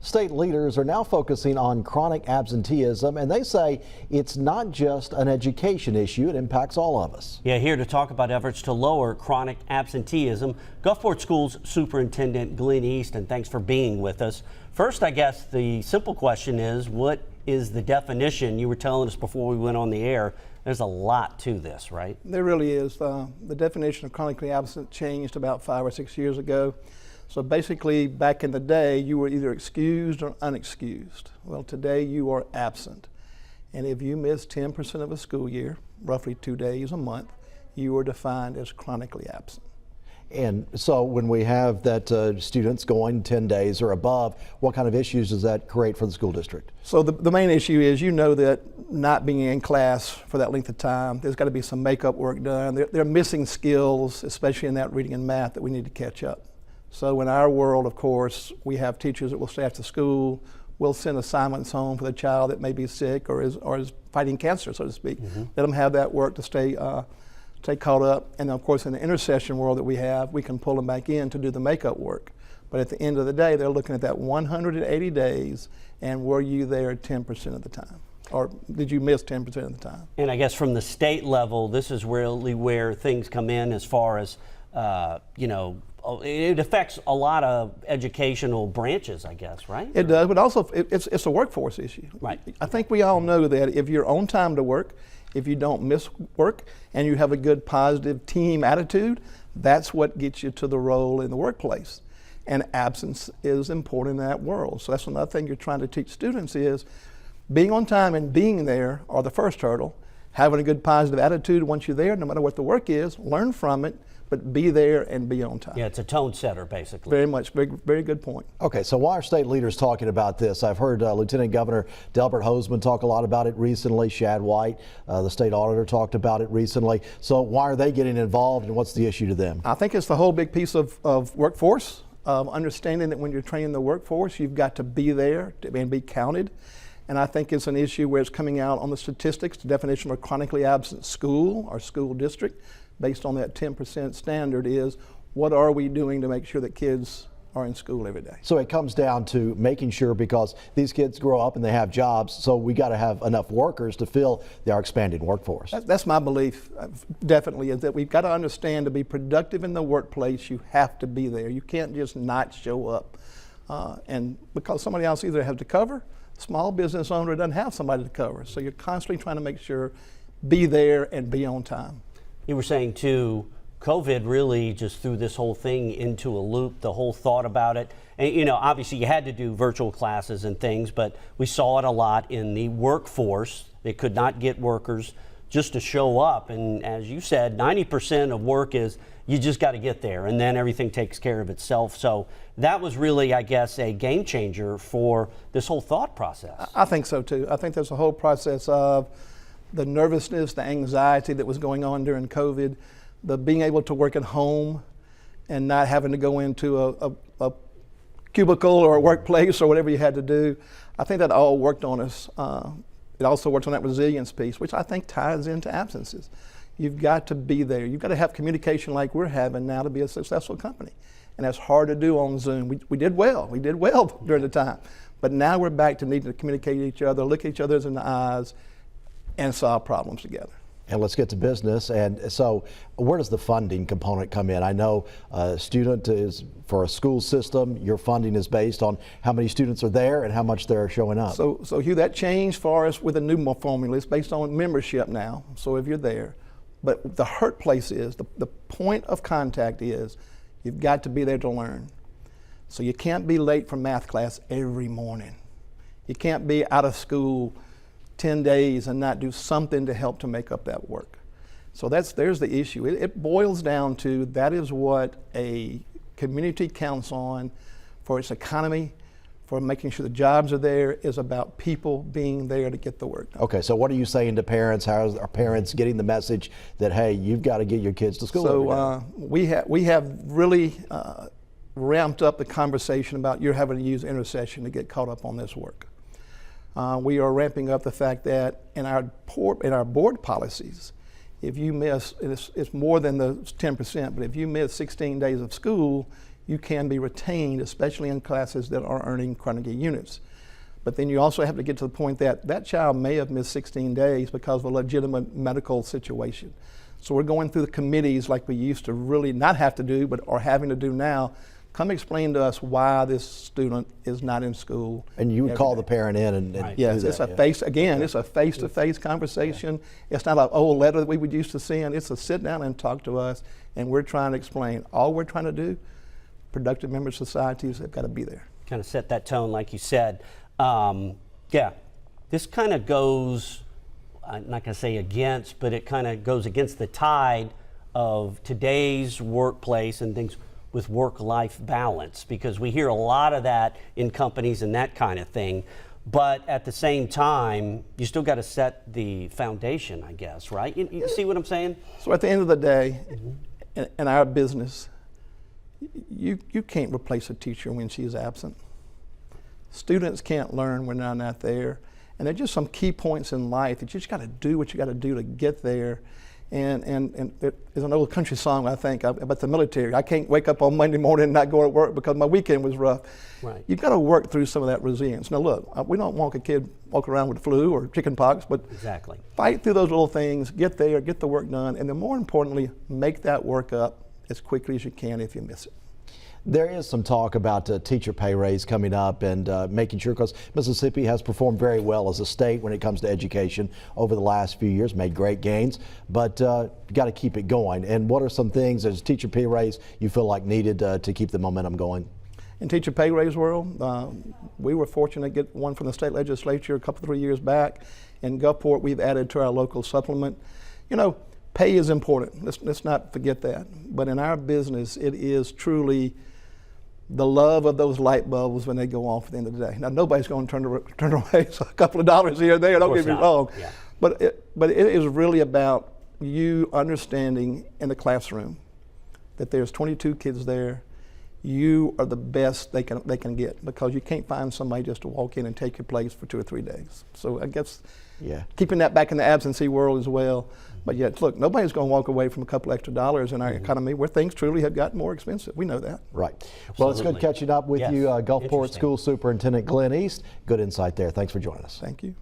State leaders are now focusing on chronic absenteeism, and they say it's not just an education issue, it impacts all of us. Yeah, here to talk about efforts to lower chronic absenteeism, Gulfport Schools Superintendent Glen East, and thanks for being with us. First, I guess the simple question is, what is the definition? You were telling us before we went on the air, there's a lot to this, right? There really is. The definition of chronically absent changed about 5 or 6 years ago. So basically, back in the day, you were either excused or unexcused. Well, today you are absent. And if you miss 10% of a school year, roughly 2 days a month, you are defined as chronically absent. And so when we have that students going 10 days or above, what kind of issues does that create for the school district? So the main issue is, you know, that not being in class for that length of time, there's got to be some makeup work done. They're missing skills, especially in that reading and math, that we need to catch up. So in our world, of course, we have teachers that will stay after school. We'll send assignments home for the child that may be sick or is fighting cancer, so to speak. Let them have that work to stay caught up. And of course, in the intercession world that we have, we can pull them back in to do the makeup work. But at the end of the day, they're looking at that 180 days, and were you there 10% of the time? Or did you miss 10% of the time? And I guess from the state level, this is really where things come in as far as, you know, it affects a lot of educational branches, I guess, right? It does, but also it's a workforce issue. Right. I think we all know that if you're on time to work, if you don't miss work, and you have a good positive team attitude, that's what gets you to the role in the workplace. And absence is important in that world. So that's another thing you're trying to teach students is being on time and being there are the first hurdle. Having a good positive attitude once you're there, no matter what the work is, learn from it, but be there and be on time. Yeah, it's a tone setter, basically. Very much, very good point. Okay, so why are state leaders talking about this? I've heard Lieutenant Governor Delbert Hosemann talk a lot about it recently. Shad White, the state auditor, talked about it recently. So why are they getting involved, and what's the issue to them? I think it's the whole big piece of workforce, of understanding that when you're training the workforce, you've got to be there and be counted. And I think it's an issue where it's coming out on the statistics, the definition of a chronically absent school or school district, based on that 10% standard, is what are we doing to make sure that kids are in school every day? So it comes down to making sure, because these kids grow up and they have jobs, so we got to have enough workers to fill our expanding workforce. That's my belief, definitely, is that we've got to understand to be productive in the workplace, you have to be there. You can't just not show up. And because somebody else either has to cover, small business owner doesn't have somebody to cover. So you're constantly trying to make sure, be there and be on time. You were saying too, COVID really just threw this whole thing into a loop, the whole thought about it. And you know, obviously you had to do virtual classes and things, but we saw it a lot in the workforce. They could not get workers just to show up. And as you said, 90% of work is you just got to get there, and then everything takes care of itself. So that was really, I guess, a game changer for this whole thought process. I think so too. I think there's a whole process of the nervousness, the anxiety that was going on during COVID, the being able to work at home and not having to go into a cubicle or a workplace or whatever you had to do. I think that all worked on us. It also worked on that resilience piece, which I think ties into absences. You've got to be there. You've got to have communication like we're having now to be a successful company. And that's hard to do on Zoom. We did well. We did well during the time. But now we're back to needing to communicate with each other, look each other in the eyes, and solve problems together. And let's get to business. And so where does the funding component come in? I know a student is, for a school system, your funding is based on how many students are there and how much they're showing up. So Hugh, that changed for us with a new formula. It's based on membership now, so if you're there. But the hurt place is, the point of contact is, you've got to be there to learn. So you can't be late for math class every morning. You can't be out of school 10 days and not do something to help to make up that work. So there's the issue. It boils down to, that is what a community counts on for its economy, for making sure the jobs are there, is about people being there to get the work done. Okay, so what are you saying to parents? How are parents getting the message that, hey, you've got to get your kids to school every day? We have really ramped up the conversation about you're having to use intercession to get caught up on this work. We are ramping up the fact that in our board policies, if you miss, it's more than the 10%, but if you miss 16 days of school, you can be retained, especially in classes that are earning Carnegie units. But then you also have to get to the point that that child may have missed 16 days because of a legitimate medical situation. So we're going through the committees like we used to really not have to do, but are having to do now. Come explain to us why this student is not in school. And you would call the parent in and Right. Yes, do it's that, a face, again, it's a face-to-face conversation. It's not an old letter that we would used to send. It's a sit down and talk to us, and we're trying to explain. All we're trying to do, productive member societies have got to be there. Kind of set that tone, like you said. Yeah, this kind of goes, I'm not going to say against, but it kind of goes against the tide of today's workplace and things with work-life balance, because we hear a lot of that in companies and that kind of thing. But at the same time, you still got to set the foundation, I guess, right? You see what I'm saying? So at the end of the day, in our business, you can't replace a teacher when she's absent. Students can't learn when they're not there. And there are just some key points in life that you just got to do what you got to do to get there. And there's an old country song, I think, about the military. I can't wake up on Monday morning and not go to work because my weekend was rough. Right. You've got to work through some of that resilience. Now look, we don't want a kid walking around with the flu or chicken pox, but Exactly. fight through those little things, get there, get the work done, and then more importantly, make that work up as quickly as you can if you miss it. There is some talk about teacher pay raise coming up and making sure, because Mississippi has performed very well as a state when it comes to education over the last few years, made great gains, but you got to keep it going. And what are some things as teacher pay raise you feel like needed to keep the momentum going? In teacher pay raise world, we were fortunate to get one from the state legislature a couple, 3 years back. In Gulfport, we've added to our local supplement. You know, pay is important. Let's not forget that. But in our business, it is truly the love of those light bulbs when they go off at the end of the day. Now, nobody's going to turn away a couple of dollars here or there, don't get me wrong. Yeah. But it is really about you understanding in the classroom that there's 22 kids there. You are the best they can get, because you can't find somebody just to walk in and take your place for 2 or 3 days. So I guess keeping that back in the absentee world as well. But yet, look, nobody's going to walk away from a couple extra dollars in our economy where things truly have gotten more expensive. We know that. Right. Well, it's good catching up with Yes. you, Gulfport Interesting. School Superintendent Glen East. Good insight there. Thanks for joining us. Thank you.